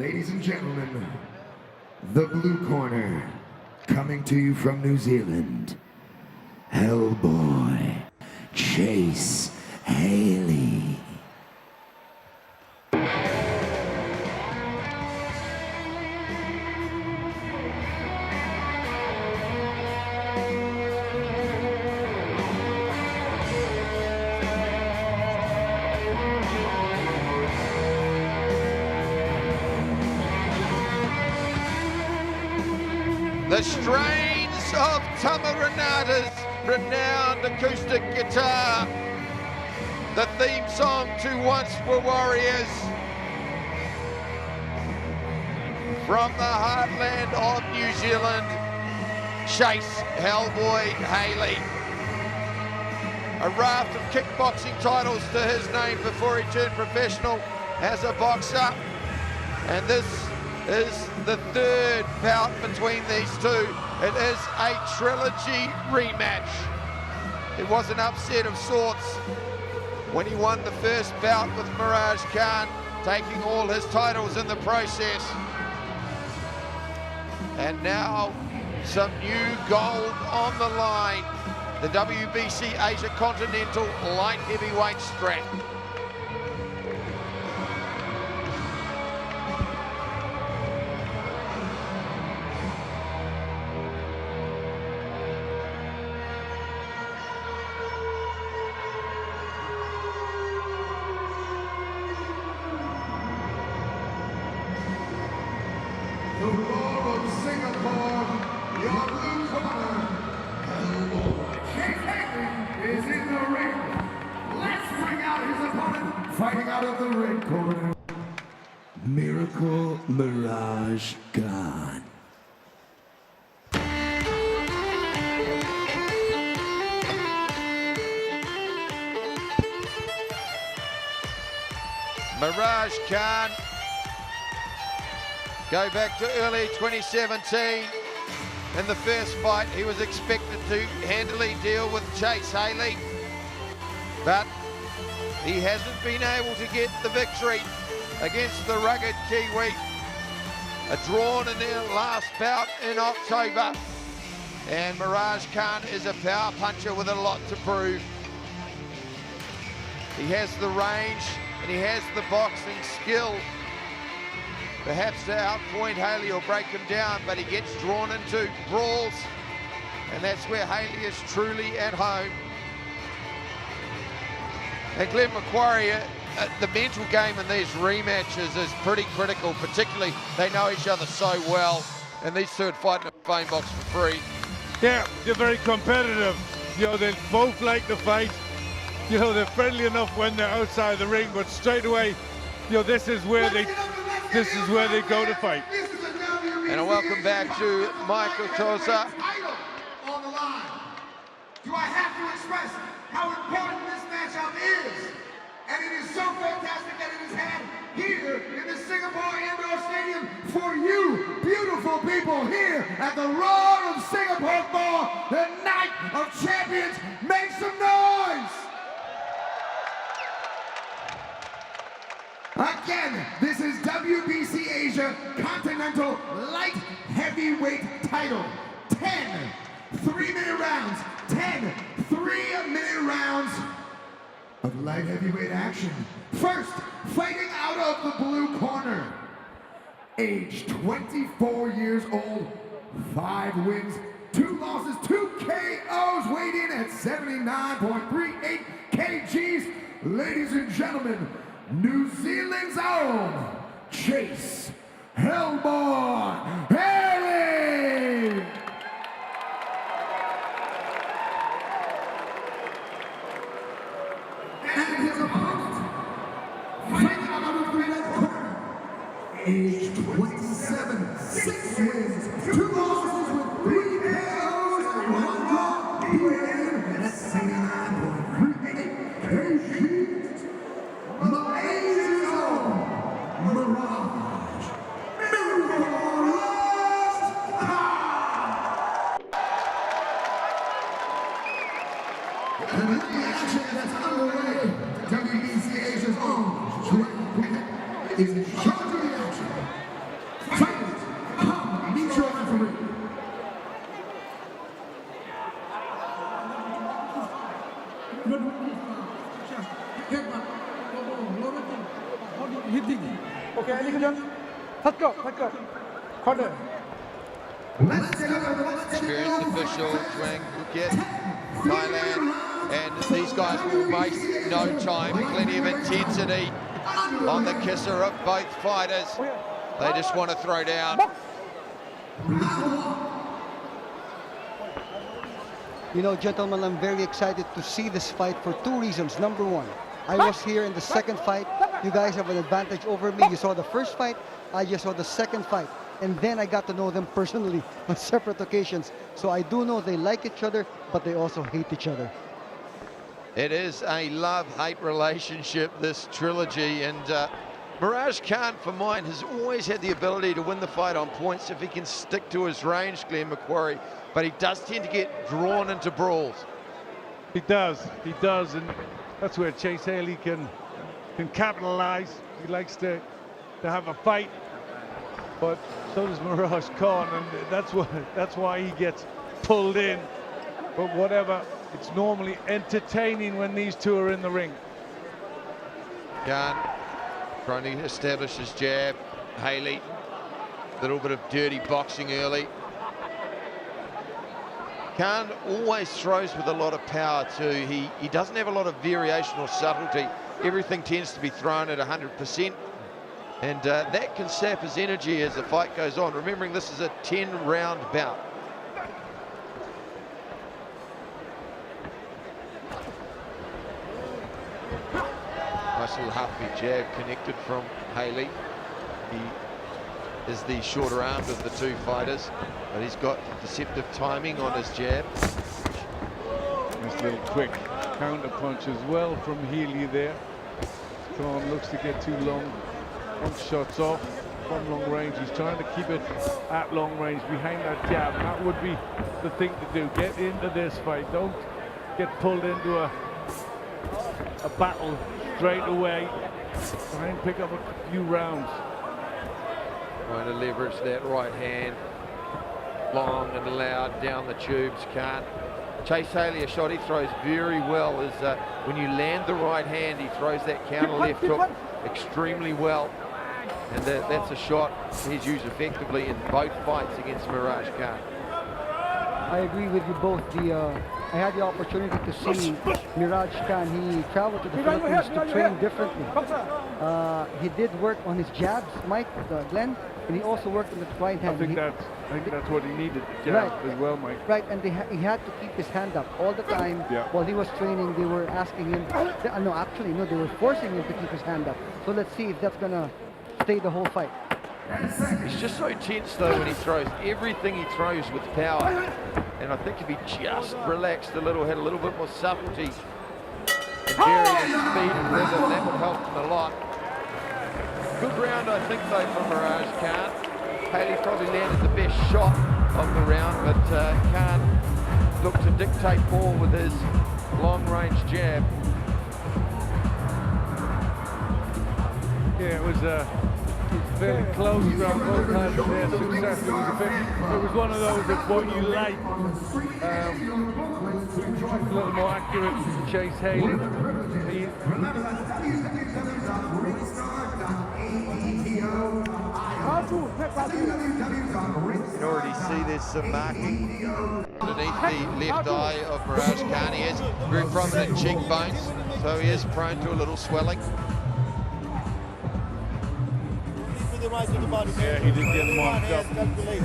Ladies and gentlemen, the blue corner, coming to you from New Zealand, Hellboy, Chase Haley. The strains of Tama Renata's renowned acoustic guitar, the theme song to Once Were Warriors, from the heartland of New Zealand, Chase Hellboy Haley. A raft of kickboxing titles to his name before he turned professional as a boxer, and this is the third bout between these two. It is a trilogy rematch. It was an upset of sorts when he won the first bout with Mirage Khan, taking all his titles in the process. And now some new gold on the line. The WBC Asia Continental Light Heavyweight strap. The Roar of Singapore, your blue corner, Hellboy Chase Haley is in the ring. Let's bring out his opponent. Fighting out of the red corner, Miracle Mirage Khan. Mirage Khan, go back to early 2017. In the first fight, he was expected to handily deal with Chase Haley, but he hasn't been able to get the victory against the rugged Kiwi. A drawn in their last bout in October, and Mirage Khan is a power puncher with a lot to prove. He has the range and he has the boxing skill, perhaps to outpoint Haley or break him down, but he gets drawn into brawls, and that's where Haley is truly at home. And Glenn Macquarie, the mental game in these rematches is pretty critical, particularly they know each other so well, and these two would fight in a phone box for free. Yeah, they're very competitive. You know, they both like to fight. You know, they're friendly enough when they're outside the ring, but straight away, you know, this is where they go to fight. And a welcome back to Michael Tosa. On the line. Do I have to express how important this matchup is? And it is so fantastic that it is had here in the Singapore Indoor Stadium for you, beautiful people here at the Roar of Singapore for the Night of Champions. Make some noise! Again, this is WBC Asia Continental Light Heavyweight title. 10 3-minute rounds. 10 3-minute rounds of light heavyweight action. First, fighting out of the blue corner. Age 24 years old, 5 wins, 2 losses, 2 KOs, weighed in at 79.38 kgs. Ladies and gentlemen, New Zealand's own Chase Hellboy Haley! And his opponent, fighting out of the red corner, age 27, 6 wins, 2 losses with 3 KOs and 1 draw. He weighed in at 79.38 kgs. Malaysia's own Mirage And with the action that's underway, WBC Asia's own is in charge of the action. Okay, any question? Let's go. Corner. Experienced official, Chuang Phuket, Thailand, and these guys will waste no time. Plenty of intensity on the kisser of both fighters. They just want to throw down. You know, gentlemen, I'm very excited to see this fight for two reasons. Number one, I was here in the second fight. You guys have an advantage over me. You saw the first fight. I just saw the second fight. And then I got to know them personally on separate occasions. So I do know they like each other, but they also hate each other. It is a love-hate relationship, this trilogy, and Mirage Khan, for mine, has always had the ability to win the fight on points if he can stick to his range, Glenn Macquarie, but he does tend to get drawn into brawls. He does, and that's where Chase Haley can capitalize. He likes to have a fight, but so does Mirage Khan, and that's why he gets pulled in. But whatever, it's normally entertaining when these two are in the ring. Khan trying to establish his jab. Haley, a little bit of dirty boxing early. Khan always throws with a lot of power too. He doesn't have a lot of variation or subtlety. Everything tends to be thrown at 100%. And that can sap his energy as the fight goes on. Remembering this is a 10-round bout. Nice little half-beat jab connected from Haley. He is the shorter armed of the two fighters, but he's got deceptive timing on his jab. Nice little quick counter punch as well from Healy there. Khan looks to get too long. One shot's off from long range. He's trying to keep it at long range behind that jab. That would be the thing to do. Get into this fight. Don't get pulled into a battle straight away. Try and pick up a few rounds. Trying to leverage that right hand. Long and loud down the tubes. Can't. Chase Haley, a shot he throws very well is when you land the right hand, he throws that counter left hook extremely well. And that's a shot he's used effectively in both fights against Mirage Khan. I agree with you both. I had the opportunity to see Mirage Khan. He traveled to the Philippines to train differently. He did work on his jabs, Mike, Glenn, and he also worked on the right hand. I think that's what he needed, the jab as well, Mike. Right, and he had to keep his hand up all the time. While he was training, they were asking him, no, they were forcing him to keep his hand up. So let's see if that's going to stay the whole fight. He's just so tense though when he throws. Everything he throws with power. And I think if he just relaxed a little, had a little bit more subtlety and varied his speed and rhythm, that would help him a lot. Good round, I think, though, from Mirage Khan. Haley probably landed the best shot of the round, but Khan looked to dictate more with his long-range jab. Yeah, it was fairly close round both times there. Success. It was one of those that's what you like. A little more accurate. Chase Haley. You can already see there's some marking underneath the left eye of Mirage Khan. He has very prominent cheekbones, so he is prone to a little swelling. Yeah, he did get marked up from this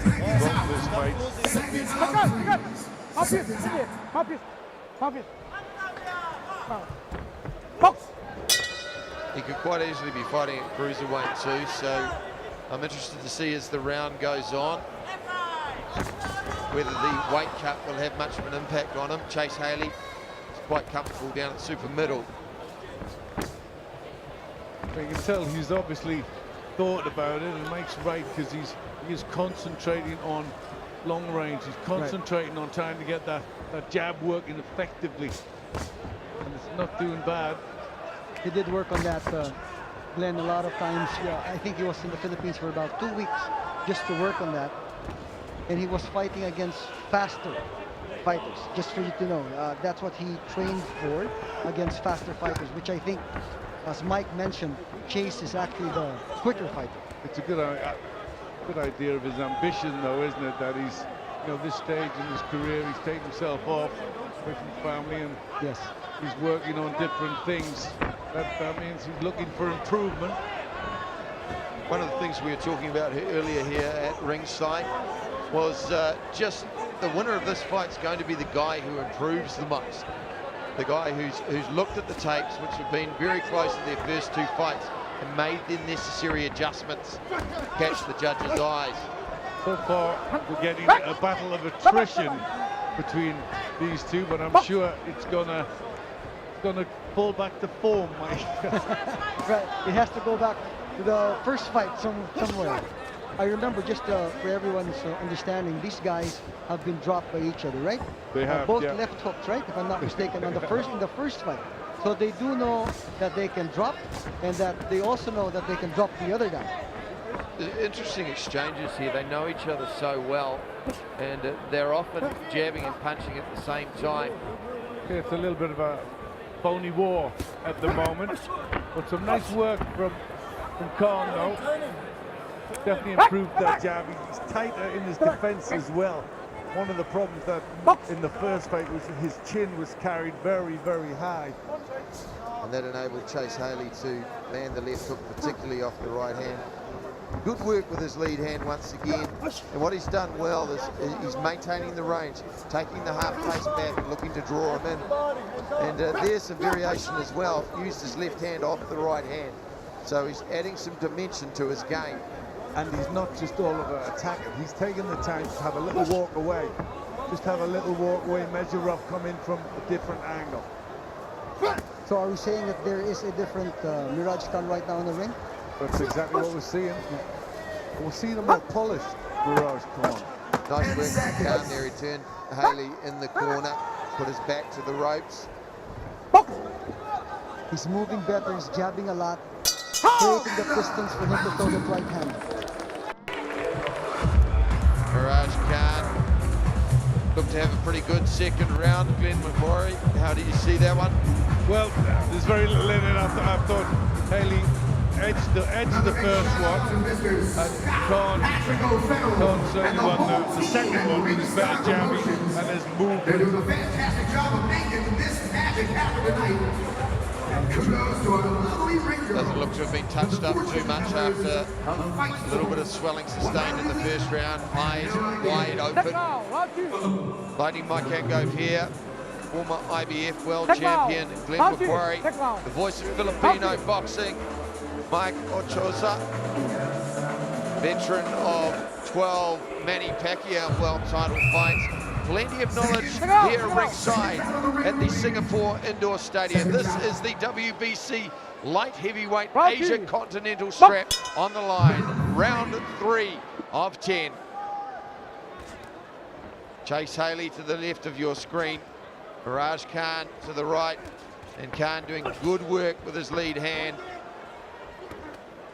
fight. He could quite easily be fighting at cruiserweight too, so I'm interested to see as the round goes on whether the weight cut will have much of an impact on him. Chase Haley is quite comfortable down at super middle. You can tell he's obviously thought about it, and Mike's right, because he is concentrating on long range. He's concentrating on trying to get that jab working effectively, and it's not doing bad. He did work on that, Glenn, a lot of times. Yeah, I think he was in the Philippines for about 2 weeks just to work on that, and he was fighting against faster fighters, just for you to know. That's what he trained for against faster fighters, which I think, as Mike mentioned, Chase is actually the quicker fighter. It's a good idea of his ambition, though, isn't it? That he's, this stage in his career, he's taken himself off away from family, and Yes. he's working on different things. That means he's looking for improvement. One of the things we were talking about earlier here at ringside was just the winner of this fight's going to be the guy who improves the most. The guy who's looked at the tapes, which have been very close to their first two fights, and made the necessary adjustments, catch the judge's eyes. So far, we're getting a battle of attrition between these two, but I'm sure it's gonna fall back to form, Mike. Right, it has to go back to the first fight somewhere. I remember, just for everyone's understanding, these guys have been dropped by each other, right? They have, both yeah. left hooks, right? If I'm not mistaken, in the first fight. So they do know that they can drop, and that they also know that they can drop the other guy. Interesting exchanges here. They know each other so well, and they're often jabbing and punching at the same time. It's a little bit of a phony war at the moment, but some nice work from Khan, though. Definitely improved that jab. He's tighter in his defense as well. One of the problems that in the first fight was his chin was carried very, very high. And that enabled Chase Haley to land the left hook, particularly off the right hand. Good work with his lead hand once again. And what he's done well is he's maintaining the range, taking the half pace back and looking to draw him in. And there's some variation as well. Used his left hand off the right hand. So he's adding some dimension to his game. And he's not just all of an attacker. He's taken the time to have a little walk away. Just have a little walk away, measure up, come in from a different angle. So are we saying that there is a different Mirage Khan right now in the ring? That's exactly what we're seeing. We're seeing a more polished Mirage Khan. Nice work from Khan there. He turned Haley in the corner, put his back to the ropes. He's moving better, he's jabbing a lot, creating the distance for him to throw the right hand. Mirage Khan looked to have a pretty good second round. Glenn McMurray, how do you see that one? Well, there's very little in it. I thought Haley edged the first one, and Khan certainly won the second one with his better jabbing and his They movement. do a fantastic job of making this magic happen tonight. And kudos to our lovely ring girl. Doesn't look to have been touched up too much after a little bit of swelling sustained in the first round. Eyes wide open. Fighting Mike Angove here. Former IBF world champion Glenn McQuarrie. The voice of Filipino boxing, Mike Ochoa. Veteran of 12 Manny Pacquiao world title fights. Plenty of knowledge here ringside at the Singapore Indoor Stadium. This is the WBC Light Heavyweight Asia Continental Strap on the line. Round 3 of 10. Chase Haley to the left of your screen. Mirage Khan to the right. And Khan doing good work with his lead hand.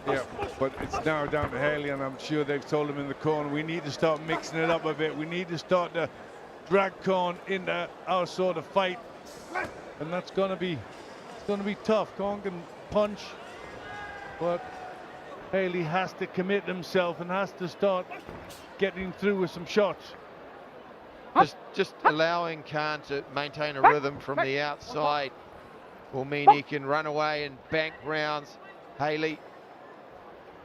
Yeah, but it's now down to Haley, and I'm sure they've told him in the corner, we need to start mixing it up a bit. We need to start to drag Khan into our sort of fight, and that's going to be tough. Khan can punch, but Haley has to commit himself and has to start getting through with some shots. Just allowing Khan to maintain a rhythm from the outside will mean he can run away and bank rounds. Haley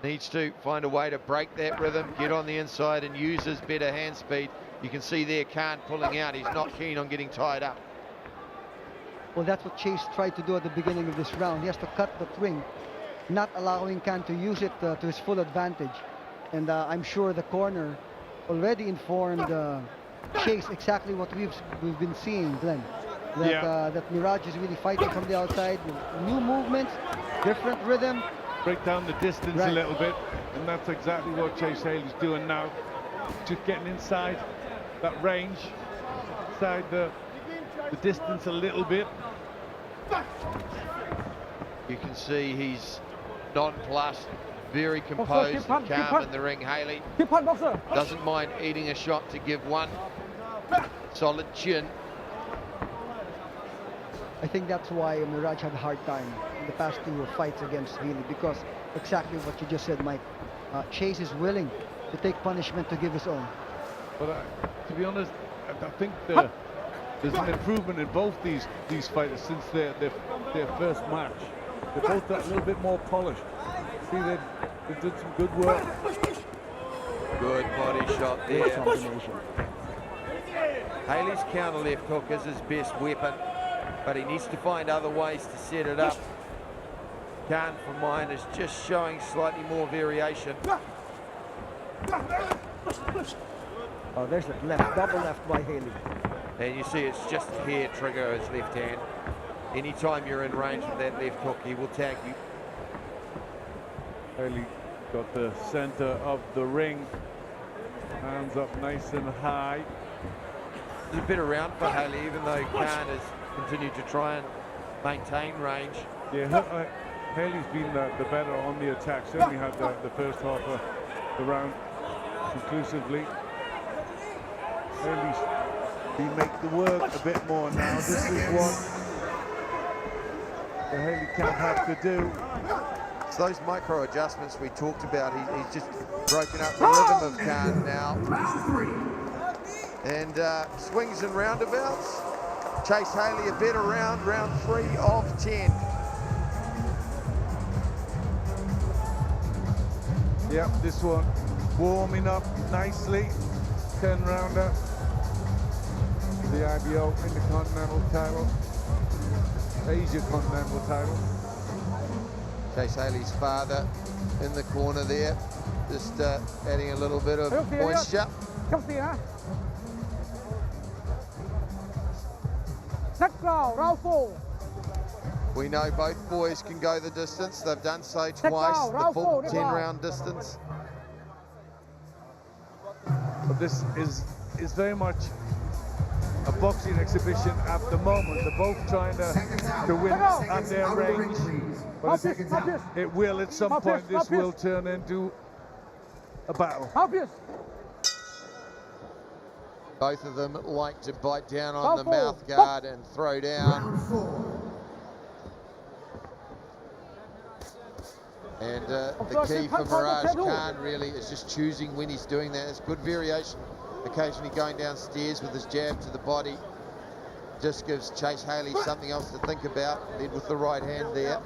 needs to find a way to break that rhythm, get on the inside and use his better hand speed. You can see there Khan pulling out. He's not keen on getting tied up. Well, that's what Chase tried to do at the beginning of this round. He has to cut the ring, not allowing Khan to use it to his full advantage. And I'm sure the corner already informed Chase exactly what we've been seeing, Glenn. That Mirage is really fighting from the outside, with new movements, different rhythm. Break down the distance a little bit, and that's exactly what Chase Haley's doing now. Just getting inside that range, inside the distance a little bit. You can see he's nonplussed, very composed and calm in the ring. Haley doesn't mind eating a shot to give one. Solid chin. I think that's why Mirage had a hard time in the past two fights against Healy, because exactly what you just said, Mike. Chase is willing to take punishment to give his own. But to be honest, I think there's an improvement in both these fighters since their first match. They're both a little bit more polished. See, they did some good work. Good body shot Great there. combination. Haley's counter left hook is his best weapon, but he needs to find other ways to set it up. Khan, for mine, is just showing slightly more variation. Oh, there's a left, double left by Healy. And you see it's just a hair trigger his left hand. Anytime you're in range of that left hook, he will tag you. Haley got the center of the ring. Hands up nice and high. It's a bit around for Haley, even though Khan has continued to try and maintain range. Yeah, Haley's been the better on the attack. Certainly had the first half of the round conclusively. Haley's he make the work a bit more now. This is what the Haley can't have to do. It's those micro adjustments we talked about. He's just broken up the rhythm of Khan now. And swings and roundabouts. Chase Haley a better round 3 of 10. Yep, this one warming up nicely. 10 rounder. The IBO Intercontinental title. Asia Continental title. Chase Haley's father in the corner there, just adding a little bit of moisture. Không tiền hả? Next round, round 4. We know both boys can go the distance. They've done so twice, the full 10-round distance. But this is very much a boxing exhibition at the moment. They're both trying to win at their range. But it will at some point, this will turn into a battle. Obvious. Both of them like to bite down on the mouth guard and throw down. And the key for Mirage Khan really is just choosing when he's doing that. It's good variation. Occasionally going downstairs with his jab to the body. Just gives Chase Haley something else to think about. Led with the right hand there.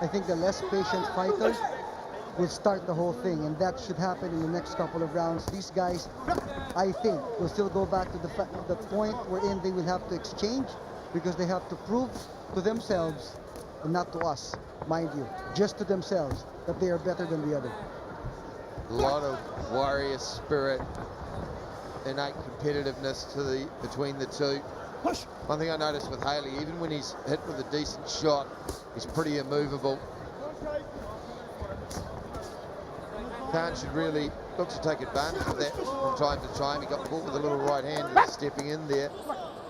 I think the less patient fighters will start the whole thing, and that should happen in the next couple of rounds. These guys, I think, will still go back to the point wherein they will have to exchange, because they have to prove to themselves, and not to us, mind you, just to themselves, that they are better than the other. A lot of warrior spirit, innate competitiveness between the two. One thing I noticed with Haley, even when he's hit with a decent shot, he's pretty immovable. Khan should really look to take advantage of that from time to time. He got caught with a little right hand stepping in there.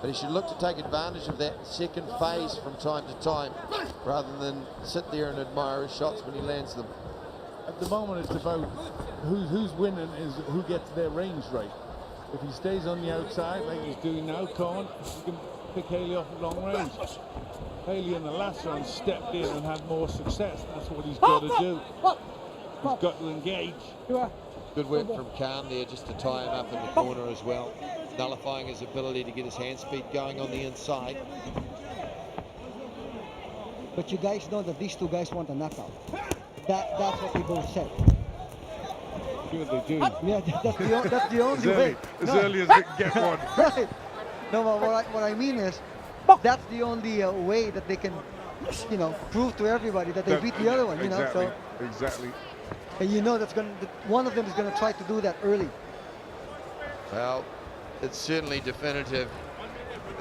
But he should look to take advantage of that second phase from time to time, rather than sit there and admire his shots when he lands them. At the moment, it's about who's winning is who gets their range right. If he stays on the outside like he's doing now, Khan, he can pick Haley off at long range. Haley in the last round stepped in and had more success. That's what he's got to do. He's got to engage. Good work from Khan there just to tie him up in the corner as well, nullifying his ability to get his hand speed going on the inside. But you guys know that these two guys want a knockout. That's what they both said. Sure they do. Yeah, that's the only way. As early as they can get one. Right. No, but what I mean is, that's the only way that they can, prove to everybody that they beat the other one. Exactly. So, exactly. and that one of them is going to try to do that early. Well, it's certainly definitive.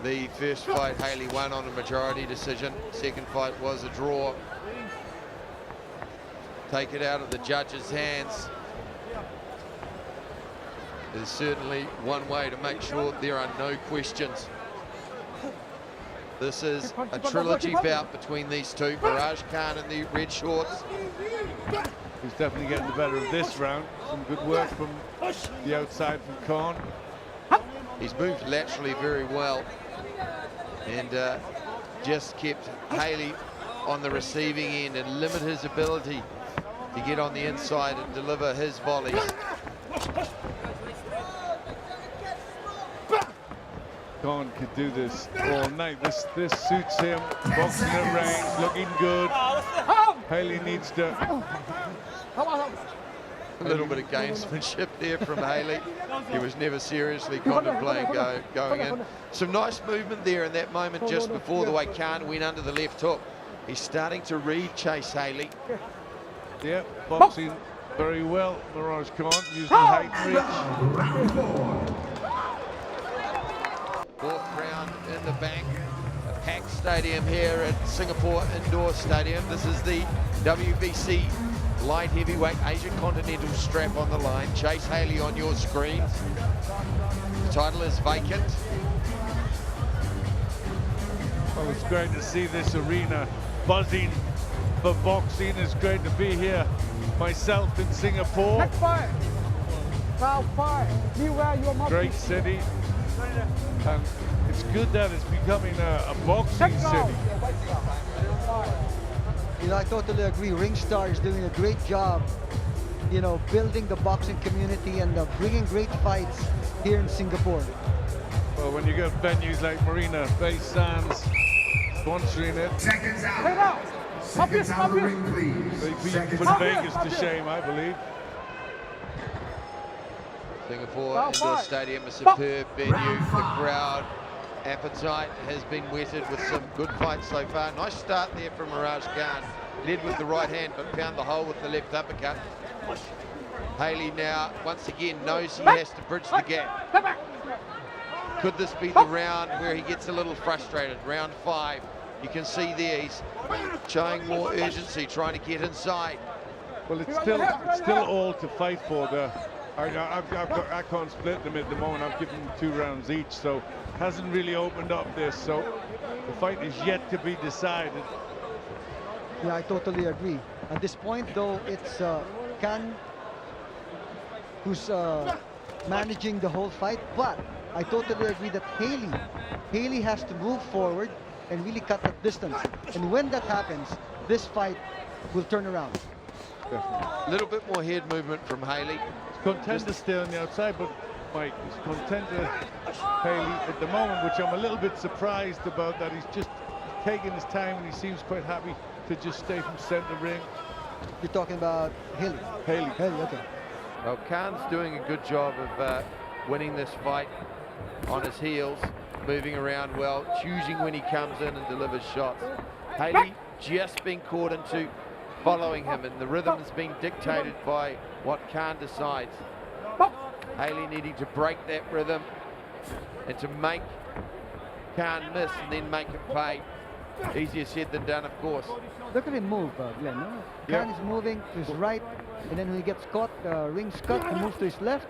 The first fight Haley won on a majority decision. Second fight was a draw. Take it out of the judges' hands. There's certainly one way to make sure there are no questions. This is a trilogy bout between these two, Mirage Khan in the red shorts. He's definitely getting the better of this round. Some good work from the outside from Khan. He's moved laterally very well and just kept Haley on the receiving end and limit his ability to get on the inside and deliver his volleys. Khan could do this all night. This suits him. Boxing at range, looking good. Haley needs to. A little bit of gamesmanship there from Haley. He was never seriously contemplating going in. Some nice movement there in that moment just before the way Khan went under the left hook. He's starting to read Chase Haley. Yeah, boxing very well. Mirage Khan using height and reach. Fourth round in the bank. A packed stadium here at Singapore Indoor Stadium. This is the WBC light heavyweight Asian Continental strap on the line. Chase Haley on your screens. The title is vacant. Well, it's great to see this arena buzzing for boxing. It's great to be here myself in Singapore. Next fight. Round 5. Beware your mouth. Great city. And it's good that it's becoming a boxing city. You know, I totally agree. Ringstar is doing a great job, you know, building the boxing community and bringing great fights here in Singapore. Well, when you get venues like Marina Bay Sands sponsoring it, Seconds out. Hey, now. Seconds out of the ring, please. they put Vegas to shame, I believe. Singapore Round Indoor 5. Stadium, a superb venue. The crowd appetite has been whetted with some good fights so far. Nice start there from Mirage Khan. Led with the right hand, but found the hole with the left uppercut. Haley now, once again, knows he has to bridge the gap. Could this be the round where he gets a little frustrated? Round 5. You can see there he's showing more urgency, trying to get inside. Well, it's still all to fight for. I can't split them at the moment. I've given them 2 rounds each, so hasn't really opened up this. So the fight is yet to be decided. Yeah, I totally agree. At this point, though, it's Khan who's managing the whole fight, but I totally agree that Haley has to move forward and really cut that distance. And when that happens, this fight will turn around. A little bit more head movement from Haley. He's content to stay on the outside, but Mike is content to Haley at the moment, which I'm a little bit surprised about, that he's just taking his time and he seems quite happy to just stay from center ring. You're talking about Haley. Haley. Haley, okay. Well, Khan's doing a good job of winning this fight on his heels, moving around well, choosing when he comes in and delivers shots. Haley just been caught into following him, and the rhythm has been dictated by what Khan decides. Haley needing to break that rhythm and to make Khan miss and then make him pay. Easier said than done, of course. Look at him move, Glenn. No? Yeah. Khan is moving to his right, and then when he gets caught, rings cut, he moves to his left,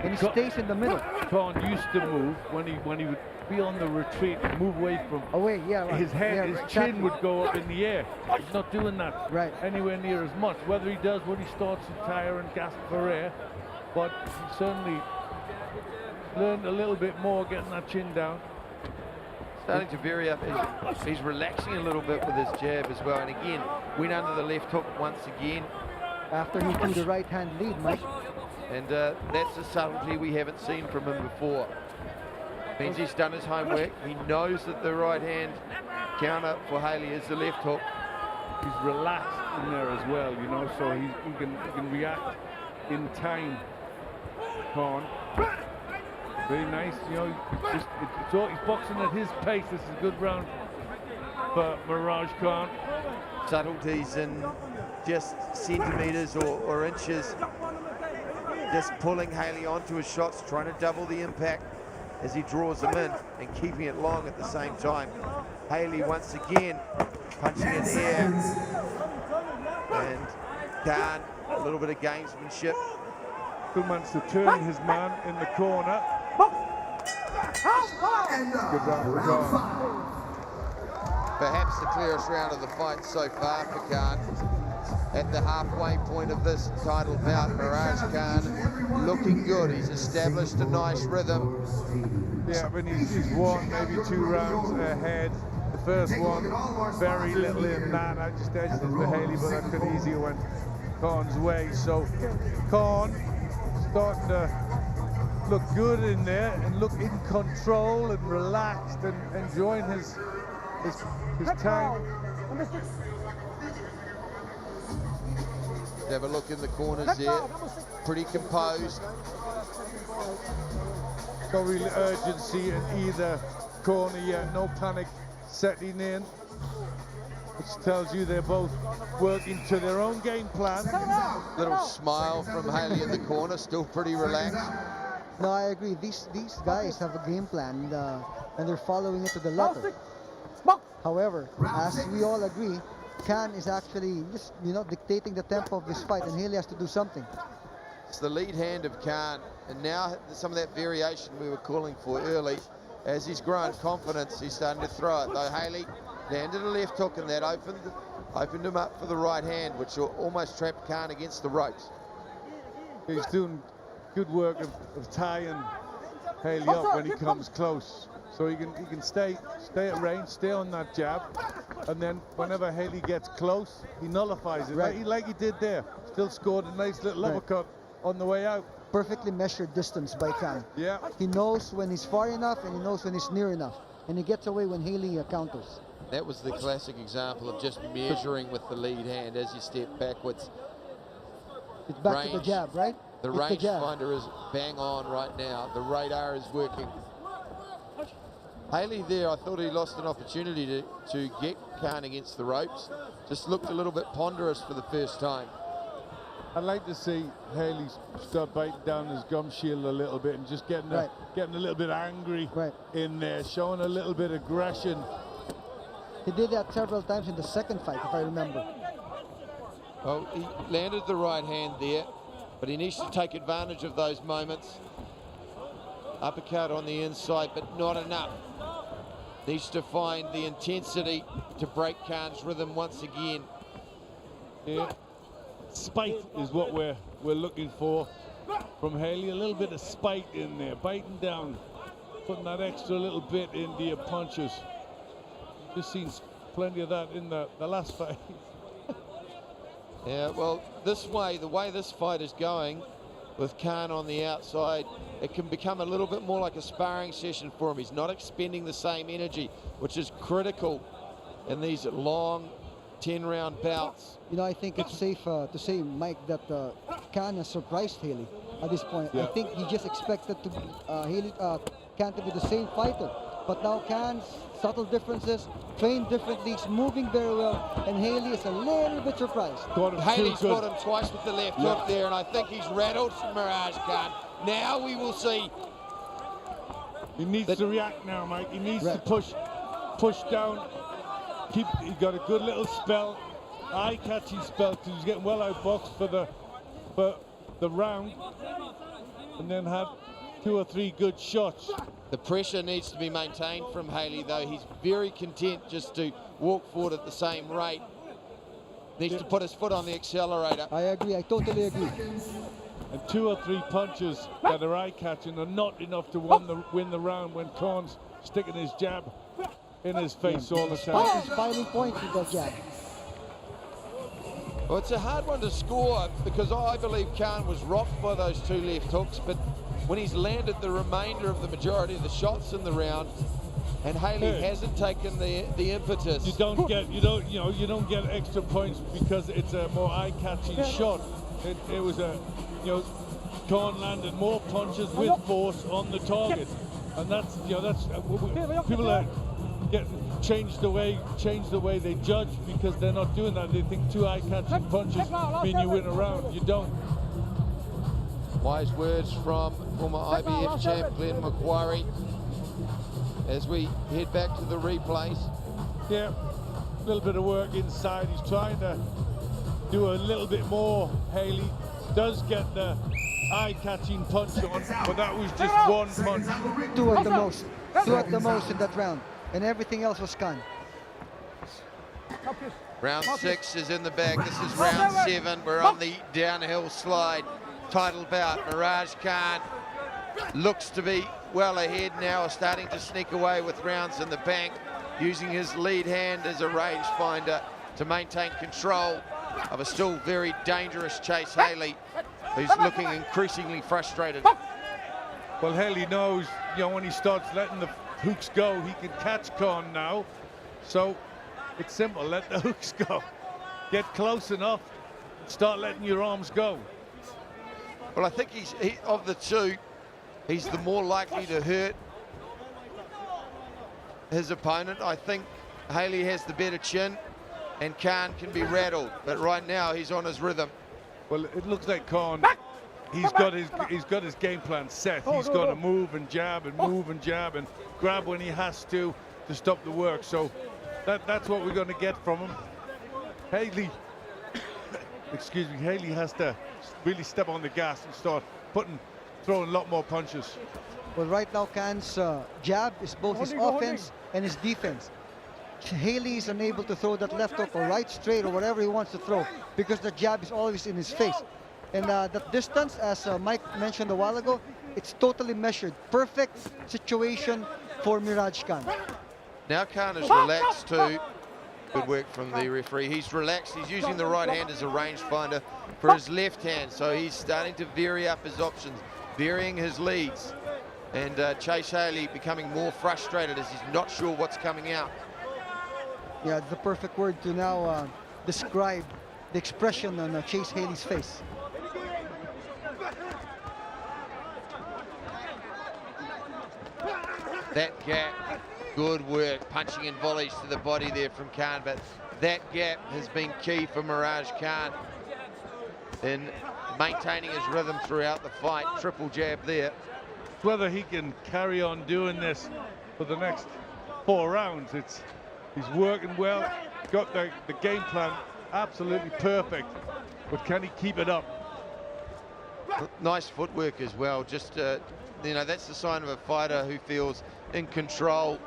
and he stays in the middle. Khan used to move when he would be on the retreat, move away from Away, yeah, right. his head, yeah, his right, chin exactly. would go up in the air. He's not doing that Right. anywhere near as much. Whether he does when he starts to tire and gasp for air, but he certainly learned a little bit more getting that chin down. Starting to vary up. He's relaxing a little bit with his jab as well. And again, went under the left hook once again. After he threw the right hand lead, Mike. And that's a subtlety we haven't seen from him before. Means he's done his homework. He knows that the right hand counter for Haley is the left hook. He's relaxed in there as well, you know, so he can react in time. Khan. Very nice, you know, he's boxing at his pace. This is a good round for Mirage Khan. Subtleties in just centimetres or inches. Just pulling Haley onto his shots, trying to double the impact as he draws them in and keeping it long at the same time. Haley once again punching in air. And Khan, a little bit of gamesmanship. Still managed to turn his man in the corner. Good round for Khan. Perhaps the clearest round of the fight so far for Khan. at the halfway point of this title bout. Mirage Khan looking good. He's established a nice rhythm. Yeah, but he's won maybe 2 rounds ahead. The first one, very little in that. I just edged it for Haley, but that could easily went Khan's way. So Khan starting to look good in there and look in control and relaxed and enjoying his time. Have a look in the corners there. Pretty composed. No real urgency in either corner yet. No panic setting in, which tells you they're both working to their own game plan. Little smile from Haley in the corner, still pretty relaxed. No, I agree. These guys have a game plan and they're following it to the letter. However, as we all agree, Khan is actually just, dictating the tempo of this fight, and Haley has to do something. It's the lead hand of Khan, and now some of that variation we were calling for early. As he's grown confidence, he's starting to throw it. Though Haley landed a left hook, and that opened him up for the right hand, which almost trapped Khan against the ropes. He's doing good work of tying Haley up when he comes close, so he can stay at range, stay on that jab, and then whenever Haley gets close, he nullifies it, right, like he did there. Still scored a nice little uppercut on the way out. Perfectly measured distance by Khan. Yeah. He knows when he's far enough and he knows when he's near enough, and he gets away when Haley counters. That was the classic example of just measuring with the lead hand as you step backwards. It's back to the jab, right? The rangefinder is bang on right now. The radar is working. Haley there, I thought he lost an opportunity to get Khan against the ropes. Just looked a little bit ponderous for the first time. I'd like to see Haley start biting down his gum shield a little bit and just getting a little bit angry in there, showing a little bit of aggression. He did that several times in the second fight, if I remember. Well, he landed the right hand there, but he needs to take advantage of those moments. Uppercut on the inside, but not enough. Needs to find the intensity to break Khan's rhythm once again. Yeah. Spite is what we're looking for from Haley. A little bit of spite in there, biting down, putting that extra little bit into your punches. Just seen plenty of that in the last fight. Yeah, well, the way this fight is going, with Khan on the outside, it can become a little bit more like a sparring session for him. He's not expending the same energy, which is critical in these long 10-round bouts. I think it's safe to say, Mike, that Khan has surprised Haley at this point. Yeah. I think he just expected Khan to be the same fighter. But now Khan's subtle differences, trained differently, he's moving very well, and Haley is a little bit surprised. Haley's got him twice with the left hook there, and I think he's rattled Mirage Khan. Now we will see. He needs to react now, Mike. He needs to push down. He got a good little spell, eye-catching spell, because he's getting well outboxed for the round, and then had 2 or 3 good shots. The pressure needs to be maintained from Haley, though. He's very content just to walk forward at the same rate. Needs to put his foot on the accelerator. I agree. I totally agree. And 2 or 3 punches that are eye-catching are not enough to win the round when Khan's sticking his jab in his face all the time. He's filing points with that jab. Well, it's a hard one to score because I believe Khan was rocked by those 2 left hooks, but when he's landed the remainder of the majority of the shots in the round, and Haley hasn't taken the impetus. You don't get extra points because it's a more eye-catching shot. It was Khan landed more punches with force on the target, and that's people are change the way they judge because they're not doing that. They think 2 eye-catching punches mean you win a round. You don't. Wise words from former IBF champ Glenn Macquarie as we head back to the replays. Yeah, a little bit of work inside. He's trying to do a little bit more. Haley does get the eye-catching punch on, but that was just 1 punch. 2 at the most. 2 at the most in that round. And everything else was Khan. Round 6 is in the bag. This is round 7. We're on the downhill slide. Title bout. Mirage Khan looks to be well ahead now, starting to sneak away with rounds in the bank, using his lead hand as a rangefinder to maintain control of a still very dangerous Chase Haley, who's looking increasingly frustrated. Well, Haley knows, you know, when he starts letting the hooks go, he can catch Khan now. So it's simple, let the hooks go. Get close enough, start letting your arms go. Well, I think of the two, he's the more likely to hurt his opponent. I think Haley has the better chin and Khan can be rattled, but right now he's on his rhythm. Well, it looks like Khan, he's got his game plan set. He's going to move and jab and move and jab and grab when he has to stop the work. So that's what we're going to get from him. Haley, excuse me, Haley has to really step on the gas and start throwing a lot more punches. Well, right now, Khan's jab is both his offense and his defense. Haley is unable to throw that left hook or right straight or whatever he wants to throw because the jab is always in his face. And that distance, as Mike mentioned a while ago, it's totally measured. Perfect situation for Mirage Khan. Now Khan is relaxed too. Good work from the referee. He's relaxed. He's using the right hand as a rangefinder for his left hand. So he's starting to vary up his options, varying his leads. And Chase Haley becoming more frustrated as he's not sure what's coming out. Yeah, the perfect word to now describe the expression on Chase Haley's face. That gap, good work, punching in volleys to the body there from Khan, but that gap has been key for Mirage Khan in maintaining his rhythm throughout the fight. Triple jab there. Whether he can carry on doing this for the next 4 rounds, he's working well, got the game plan absolutely perfect, but can he keep it up? Nice footwork as well. Just, you know, that's the sign of a fighter who feels in control,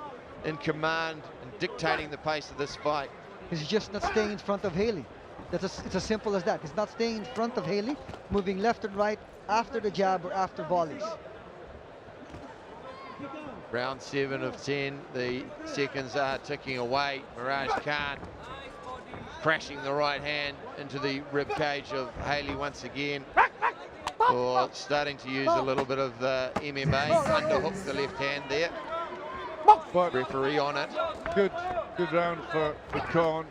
in command, and dictating the pace of this fight. He's just not staying in front of Haley. It's as simple as that. He's not staying in front of Haley, moving left and right after the jab or after volleys. Round 7 of 10. The seconds are ticking away. Mirage Khan crashing the right hand into the rib cage of Haley once again. Or starting to use a little bit of MMA, underhook the left hand there. But referee on it. Good round for Khan.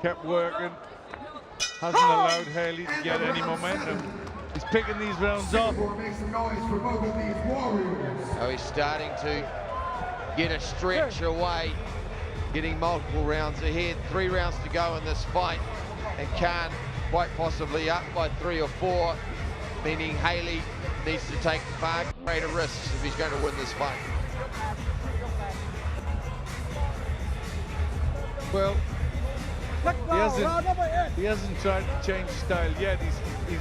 Kept working. Hasn't allowed Haley to get any momentum. He's picking these rounds up. Oh, he's starting to get a stretch away, getting multiple rounds ahead. 3 rounds to go in this fight, and Khan quite possibly up by 3 or 4, meaning Haley needs to take far greater risks if he's going to win this fight. Well, he hasn't tried to change style yet. He's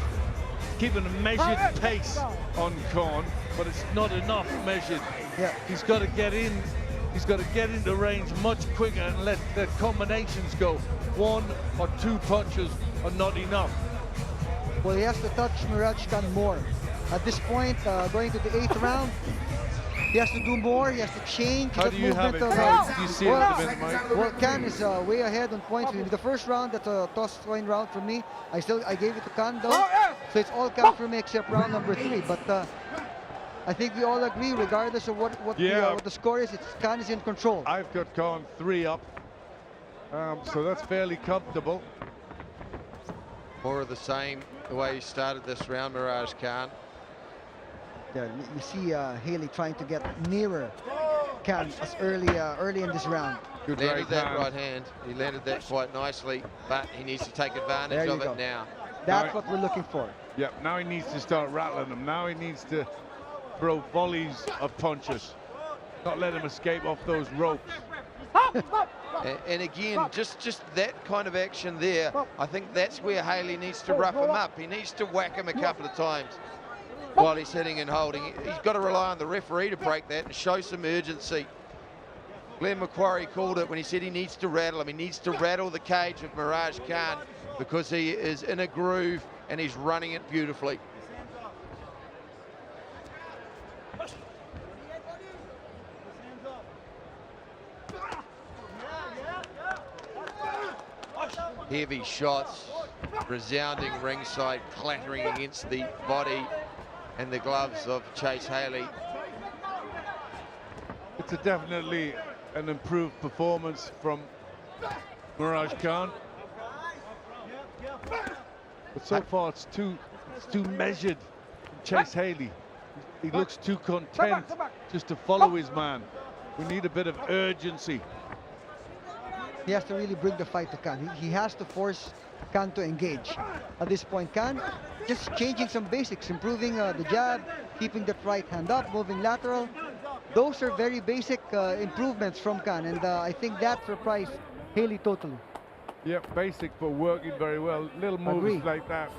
keeping a measured pace on Khan, but it's not enough measured. Yeah. He's got to get in. He's got to get into range much quicker and let the combinations go. 1 or 2 punches are not enough. Well, he has to touch Mirage Khan more. At this point, going to the 8th round, he has to do more. He has to change How the do you have it? movement How do you see it at the minute, Mike? Well, Khan is way ahead on points. In the first round, that's a toss coin round for me. I gave it to Khan though, so it's all Khan for me except round number 3. But I think we all agree, regardless of what the score is, Khan is in control. I've got Khan 3 up, so that's fairly comfortable. More of the same, the way he started this round, Mirage Khan. Yeah, you see Haley trying to get nearer Khan as early in this round. Good landed that right hand. He landed that quite nicely, but he needs to take advantage of it now. That's what we're looking for. Yeah, now he needs to start rattling them. Now he needs to throw volleys of punches. Not let him escape off those ropes. And again, just that kind of action there, I think that's where Haley needs to rough him up. He needs to whack him a couple of times while he's hitting and holding. He's got to rely on the referee to break that and show some urgency. Glenn Macquarie called it when he said he needs to rattle him. He needs to rattle the cage of Mirage Khan because he is in a groove and he's running it beautifully. Heavy shots, resounding ringside, clattering against the body and the gloves of Chase Haley. It's definitely an improved performance from Mirage Khan. But so far it's too measured from Chase Haley. He looks too content just to follow his man. We need a bit of urgency. He has to really bring the fight to Khan. He has to force Khan to engage. At this point, Khan just changing some basics, improving the jab, keeping that right hand up, moving lateral. Those are very basic improvements from Khan, and I think that surprised Haley totally. Yeah, basic but working very well. Little moves Agree. like that.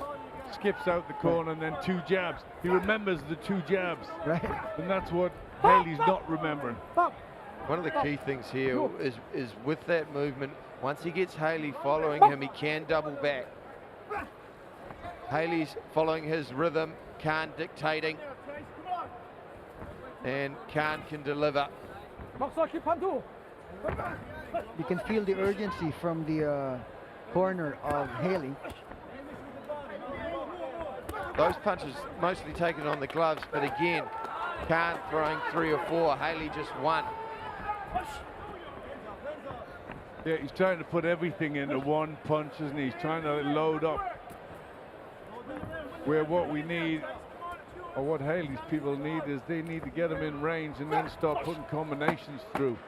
Skips out the corner and then 2 jabs. He remembers the 2 jabs. Right. And that's what Haley's not remembering. One of the key things here is with that movement, once he gets Haley following him, he can double back. Haley's following his rhythm, Khan dictating, and Khan can deliver. You can feel the urgency from the corner of Haley. Those punches mostly taken on the gloves, but again, Khan throwing 3 or 4, Haley just 1. Yeah, he's trying to put everything into one punch, isn't he? He's trying to load up. Where what we need, or what Haley's people need, is they need to get him in range and then start putting combinations through.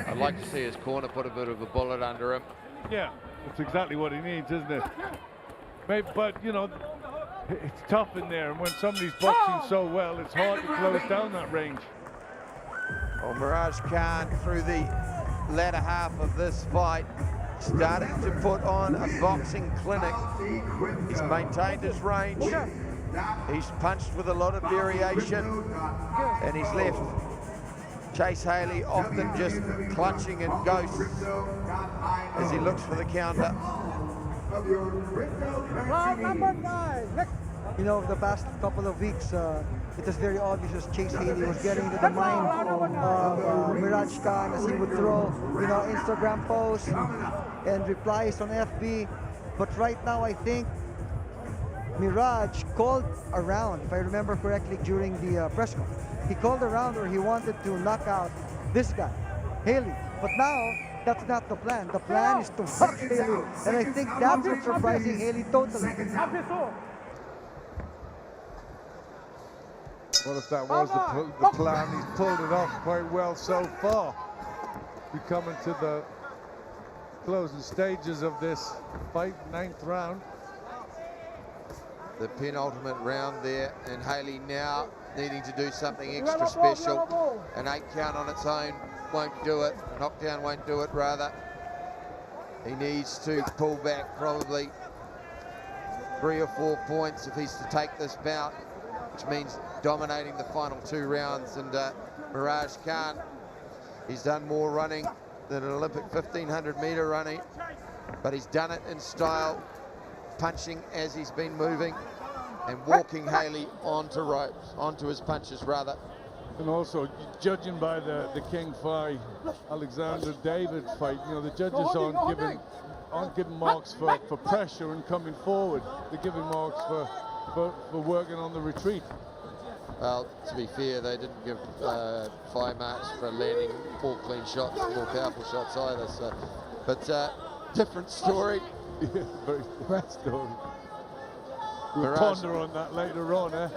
I'd like to see his corner put a bit of a bullet under him. Yeah, that's exactly what he needs, isn't it? Maybe, but, you know, it's tough in there, and when somebody's boxing so well, it's hard to close down that range. Well, Mirage Khan, through the latter half of this fight, starting to put on a boxing clinic. He's maintained his range. He's punched with a lot of variation, and he's left Chase Haley often just clutching in ghosts as he looks for the counter. You know, the past couple of weeks, it was very obvious as Chase Haley was getting into the mind of Mirage Khan as he would throw, you know, Instagram posts and replies on FB. But right now, I think Mirage called around, if I remember correctly, during the press conference. He called around where he wanted to knock out this guy, Haley. But now, that's not the plan. The plan is to fuck Haley. And I think that's what's surprising Haley totally. Well, if that was the plan, he's pulled it off quite well so far. We come into the closing stages of this fight, 9th round. The penultimate round there, and Haley now needing to do something extra special. An 8 count on its own won't do it. Knockdown won't do it, rather. He needs to pull back probably 3 or 4 points if he's to take this bout, which means dominating the final 2 rounds. And Mirage Khan, he's done more running than an Olympic 1500 meter running, but he's done it in style, punching as he's been moving and walking Haley onto ropes, onto his punches rather. And also, judging by the King Fry Alexander David fight, you know, the judges aren't giving marks for pressure and coming forward. They're giving marks for working on the retreat. Well, to be fair, they didn't give 5 marks for landing more clean shots, more powerful shots either. So, but different story. Yeah, very different story. We'll Mirage. ponder on that later on, eh?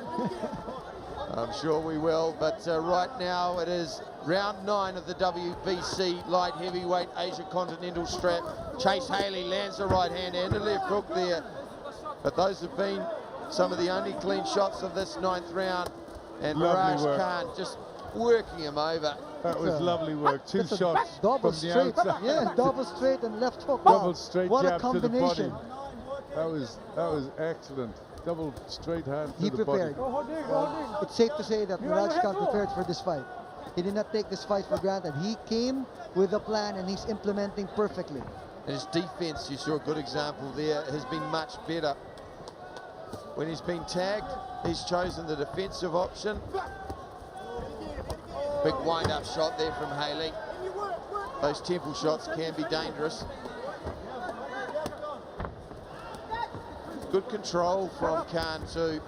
I'm sure we will, but right now it is round 9 of the WBC light heavyweight Asia Continental strap. Chase Haley lands a right hand and a left hook there, but those have been some of the only clean shots of this 9th round, and Lovely Mirage work. Khan just working him over. That was lovely work. 2 That's a shots double from the straight, outside. yeah, double straight and left hook. Double straight what jab a to the body. combination. That was excellent. Double straight hand to He the prepared. body. It's safe to say that Mirage Khan prepared for this fight. He did not take this fight for granted. He came with a plan and he's implementing perfectly. And his defense, you saw a good example there, has been much better. When he's been tagged, he's chosen the defensive option. Big wind-up shot there from Haley. Those temple shots can be dangerous. Good control from Khan too.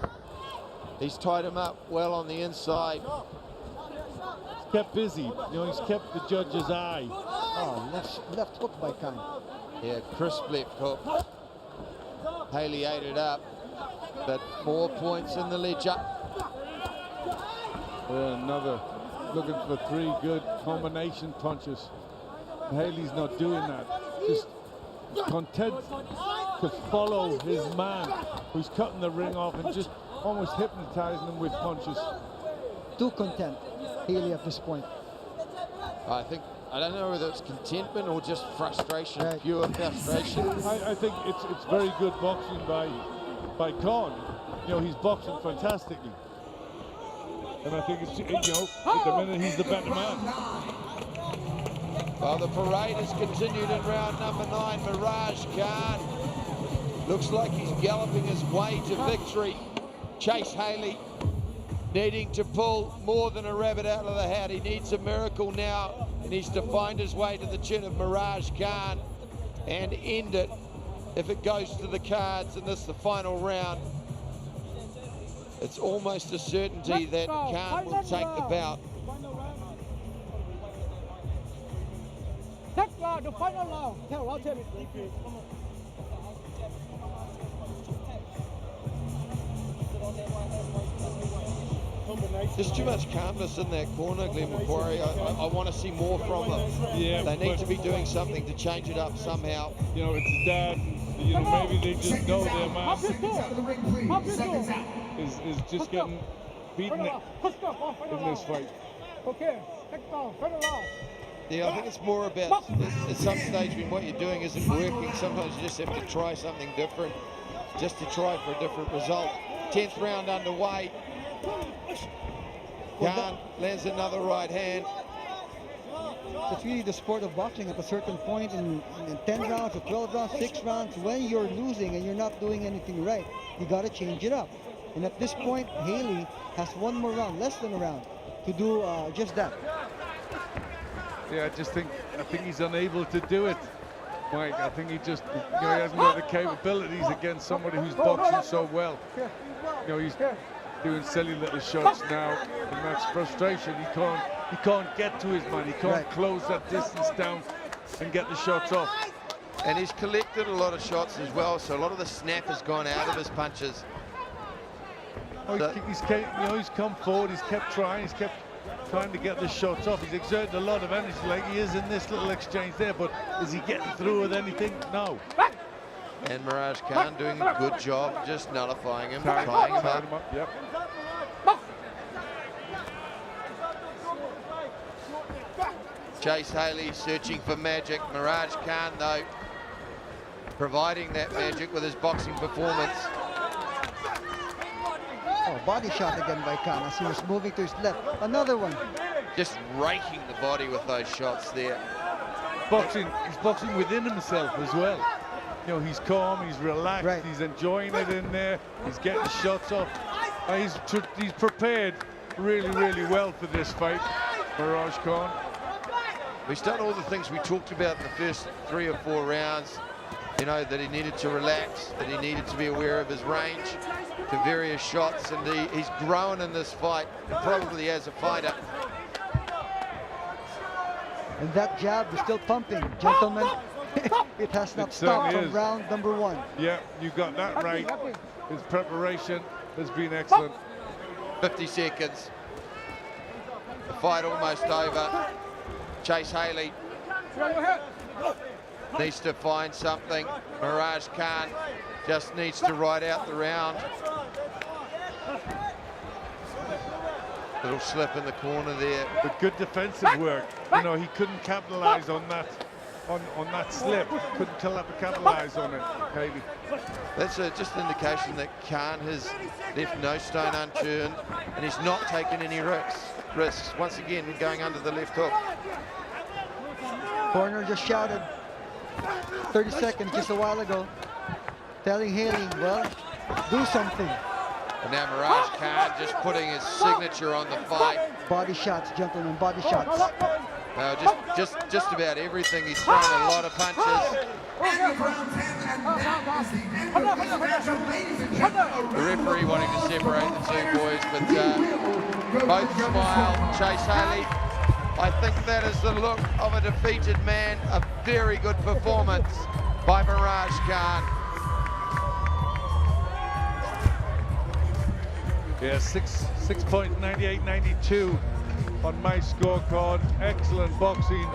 He's tied him up well on the inside. He's kept busy. You know, he's kept the judge's eye. Oh, left hook by Khan. Yeah, crisp left hook. Haley ate it up, but more points in the ledger. Another looking for 3 good combination punches. Haley's not doing that. Just content to follow his man who's cutting the ring off and just almost hypnotizing him with punches. Too content, Haley, at this point. I don't know whether it's contentment or just frustration, Right. pure frustration. I think it's very good boxing by Khan. You know, he's boxing fantastically. And I think it's, you know, at the minute he's the better man. Well, the parade has continued in round number 9. Mirage Khan looks like he's galloping his way to victory. Chase Haley needing to pull more than a rabbit out of the hat. He needs a miracle now. He needs to find his way to the chin of Mirage Khan and end it if it goes to the cards and this is the final round. It's almost a certainty that Khan will take the bout. Next round, the final round. I'll tell it. There's too much calmness in that corner, Glenn Macquarie. I want to see more from them. Yeah, they need to be doing something to change it up somehow. You know, it's his dad. You know, maybe they just know their man is just getting beaten in this fight. Okay, next round, final round. Yeah, I think it's more about at some stage when what you're doing isn't working, sometimes you just have to try something different, just to try for a different result. 10th round underway. Khan lands another right hand. It's really the sport of boxing at a certain point in 10 rounds or 12 rounds, 6 rounds, when you're losing and you're not doing anything right, you got to change it up. And at this point, Haley has 1 more round, less than a round, to do just that. Yeah, I think he's unable to do it, Mike. I think he just, you know, he hasn't got the capabilities against somebody who's boxing so well. You know, he's doing silly little shots now, and that's frustration. He can't get to his man. He can't close that distance down and get the shots off. And he's collected a lot of shots as well, so a lot of the snap has gone out of his punches. Oh, he's come forward. He's kept trying. He's kept trying to get the shots off. He's exerted a lot of energy like he is in this little exchange there, but is he getting through with anything? No. And Mirage Khan doing a good job just nullifying him, tying him up. Yep. Chase Haley searching for magic. Mirage Khan, though, providing that magic with his boxing performance. Oh, body shot again by Khan as he was moving to his left. Another one. Just raking the body with those shots there. He's boxing within himself as well. You know, he's calm, he's relaxed, he's enjoying it in there, he's getting the shots off. He's prepared really, really well for this fight, Mirage Khan. He's done all the things we talked about in the first 3 or 4 rounds. You know, that he needed to relax, that he needed to be aware of his range to various shots, and he's grown in this fight, probably as a fighter. And that jab is still pumping, gentlemen. It has not stopped from round number 1. Yeah, you got that right. His preparation has been excellent. 50 seconds. The fight almost over. Chase Haley needs to find something. Mirage Khan just needs to ride out the round. Little slip in the corner there. But good defensive work. You know, he couldn't capitalize on that on that slip. Couldn't capitalize on it, Haley. That's just an indication that Khan has left no stone unturned and he's not taken any risks. Once again, going under the left hook. Corner just shouted 30 seconds just a while ago, telling Haley, well, do something. And now Mirage Khan just putting his signature on the fight. Body shots, gentlemen, body shots. Just about everything. He's thrown a lot of punches. End of round 10, and that is the end of this matchup, ladies and gentlemen. The referee wanting to separate the two boys, but both smile. Chase Haley, I think that is the look of a defeated man. A very good performance by Mirage Khan. Yeah, 6.9892 on my scorecard. Excellent boxing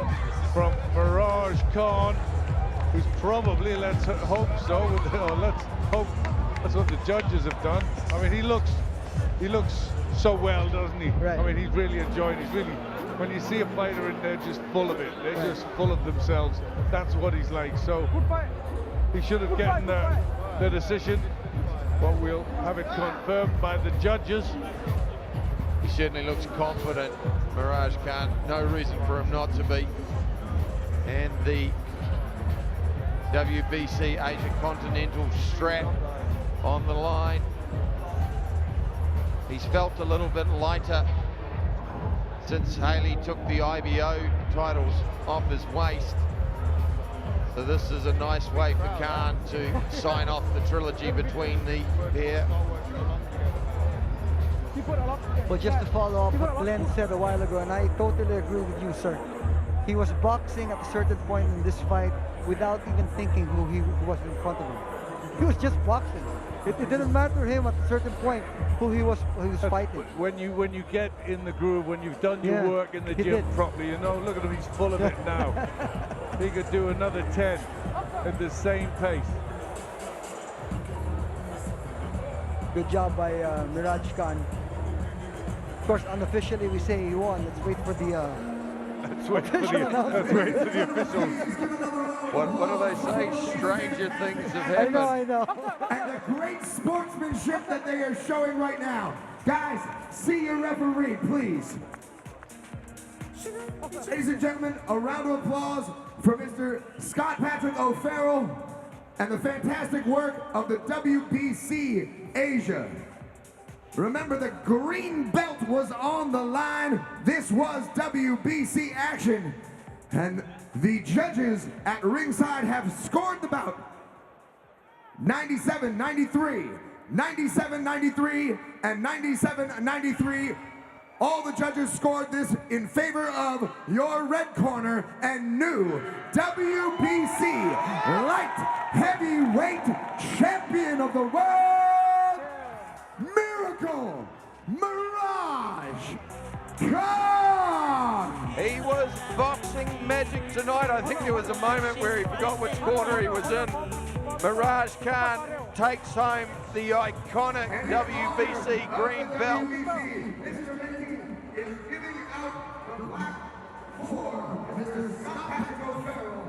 from Mirage Khan, who's probably, let's hope so, let's hope that's what the judges have done. I mean, he looks so well, doesn't he? Right. I mean, he's really enjoying it. He's really, when you see a fighter and they're just full of it, they're just full of themselves. That's what he's like. So he should have gotten the decision, but we'll have it confirmed by the judges. He certainly looks confident, Mirage Khan. No reason for him not to be. And the WBC Asia Continental strap on the line. He's felt a little bit lighter since Haley took the IBO titles off his waist. So this is a nice way for Khan to sign off the trilogy between the pair. But just to follow up what Glenn said a while ago, and I totally agree with you, sir. He was boxing at a certain point in this fight without even thinking who was in front of him. He was just boxing. It didn't matter to him at a certain point who he was fighting. When you get in the groove, when you've done your work in the he gym did. properly, you know, look at him, he's full of it now. He could do another 10 at the same pace. Good job by Mirage Khan. Of course, unofficially we say he won. Let's wait for the Let's wait for the officials. What do they say? Stranger things have happened. I know. And the great sportsmanship that they are showing right now. Guys, see your referee, please. Ladies and gentlemen, a round of applause for Mr. Scott Patrick O'Farrell and the fantastic work of the WBC Asia. Remember, the green belt was on the line. This was WBC action. And the judges at ringside have scored the bout 97-93, 97-93, and 97-93. All the judges scored this in favor of your red corner and new WBC light heavyweight champion of the world, Miracle Mirage Khan. He was boxing magic tonight. I think there was a moment where he forgot which corner he was in. Mirage Khan takes home the iconic WBC green belt. Is giving out the black for Mr. Scott Patrick O'Farrell.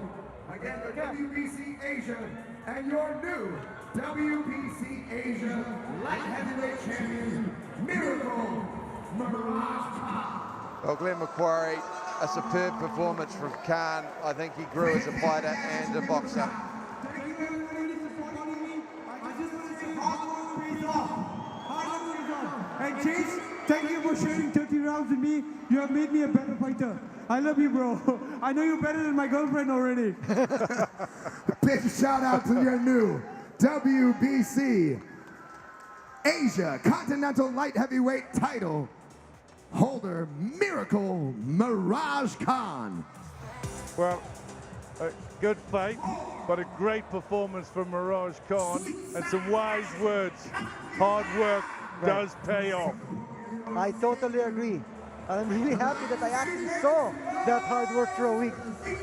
Again, the WBC Asia and your new WBC Asia light heavyweight champion, Miracle Mirage Khan. Well, Glenn Macquarie, a superb performance from Khan. I think he grew as a fighter and a boxer. Thank you everybody supporting me. I just want to say hard work pays off. Hard work pays off. And Chase, thank you for sharing 30 rounds with me. You have made me a better fighter. I love you, bro. I know you're better than my girlfriend already. Big shout out to your new WBC Asia Continental Light Heavyweight title holder, Miracle Mirage Khan. Well, a good fight, but a great performance from Mirage Khan and some wise words. Hard work does pay off. I totally agree. I'm really happy that I actually saw that hard work for a week.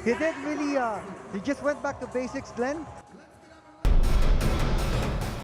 He did really, he just went back to basics, Glenn.